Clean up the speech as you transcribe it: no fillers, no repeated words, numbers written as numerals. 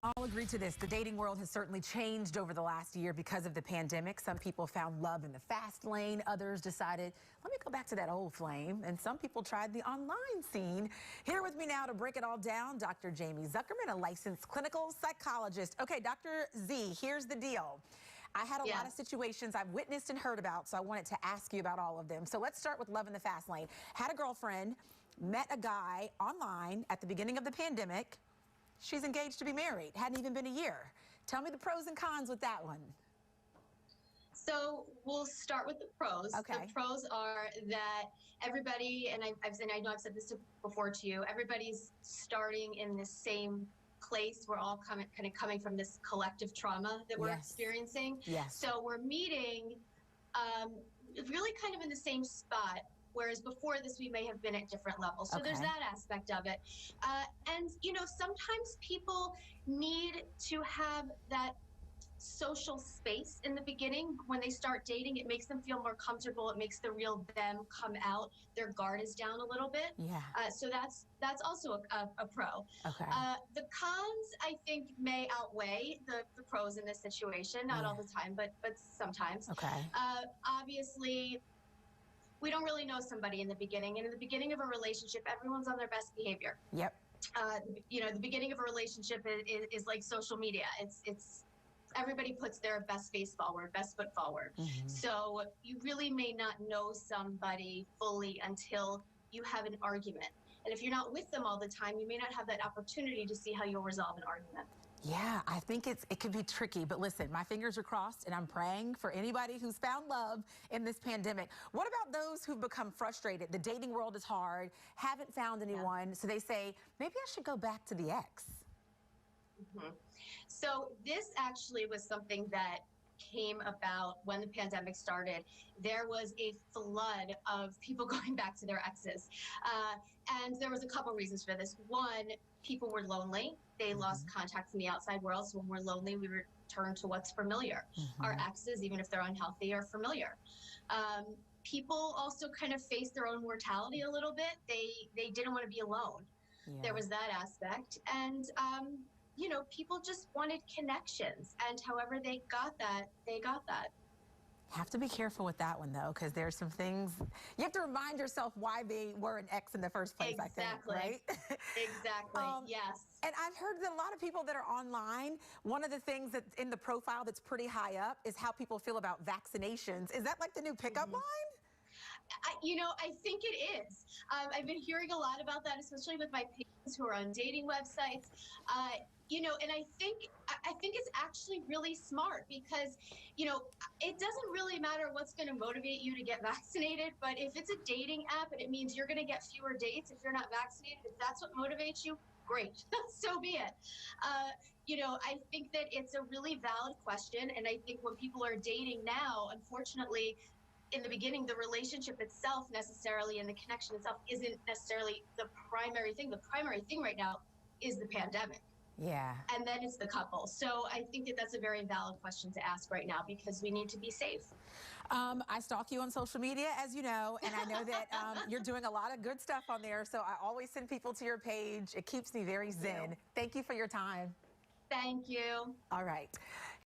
I'll agree to this. The dating world has certainly changed over the last year because of the pandemic. Some people found love in the fast lane. Others decided, let me go back to that old flame. And some people tried the online scene. Here with me now to break it all down, Dr. Jamie Zuckerman, a licensed clinical psychologist. Okay, Dr. Z, here's the deal. I had a lot of situations I've witnessed and heard about, so I wanted to ask you about all of them. So let's start with love in the fast lane. Had a girlfriend, met a guy online at the beginning of the pandemic. She's engaged to be married. Hadn't even been a year. Tell me the pros and cons with that one. So we'll start with the pros. Okay. The pros are that everybody, and I know I've said this before to you, everybody's starting in the same place. We're all kind of coming from this collective trauma that we're experiencing. Yes. So we're meeting really kind of in the same spot. Whereas before this, we may have been at different levels. So there's that aspect of it. And, you know, sometimes people need to have that social space in the beginning. When they start dating, it makes them feel more comfortable. It makes the real them come out. Their guard is down a little bit. Yeah. So that's also a pro. Okay. The cons, I think, may outweigh the pros in this situation. Not all the time, but sometimes. Okay. Obviously, we don't really know somebody in the beginning. And in the beginning of a relationship, everyone's on their best behavior. Yep. You know, the beginning of a relationship is like social media. It's everybody puts their best face forward, best foot forward. So you really may not know somebody fully until you have an argument. And if you're not with them all the time, you may not have that opportunity to see how you'll resolve an argument. Yeah, I think it could be tricky, but listen, my fingers are crossed and I'm praying for anybody who's found love in this pandemic. What about those who've become frustrated? The dating world is hard, haven't found anyone, so they say, maybe I should go back to the ex. So this actually was something that came about when the pandemic started. There was a flood of people going back to their exes. And there was a couple reasons for this. One, people were lonely. They lost contact from the outside world. So when we're lonely, we return to what's familiar. Our exes, even if they're unhealthy, are familiar. People also kind of faced their own mortality a little bit. They didn't want to be alone. There was that aspect. And you know, people just wanted connections, and however they got that, they got that. Have to be careful with that one, though, because there's some things you have to remind yourself why they were an ex in the first place. Exactly. I think, right? Exactly. Yes. And I've heard that a lot of people that are online, one of the things that's in the profile that's pretty high up is how people feel about vaccinations. Is that like the new pickup line? You know, I think it is. I've been hearing a lot about that, especially with my patients who are on dating websites. You know, and I think it's actually really smart because, you know, it doesn't really matter what's going to motivate you to get vaccinated. But if it's a dating app and it means you're going to get fewer dates if you're not vaccinated, if that's what motivates you, great. So be it. You know, I think that it's a really valid question. And I think when people are dating now, unfortunately, in the beginning, the relationship itself necessarily and the connection itself isn't necessarily the primary thing. The primary thing right now is the pandemic. Yeah. And then it's the couple. So I think that that's a very valid question to ask right now because we need to be safe. I stalk you on social media, as you know, and I know that you're doing a lot of good stuff on there. So I always send people to your page. It keeps me very zen. Thank you for your time. Thank you. All right.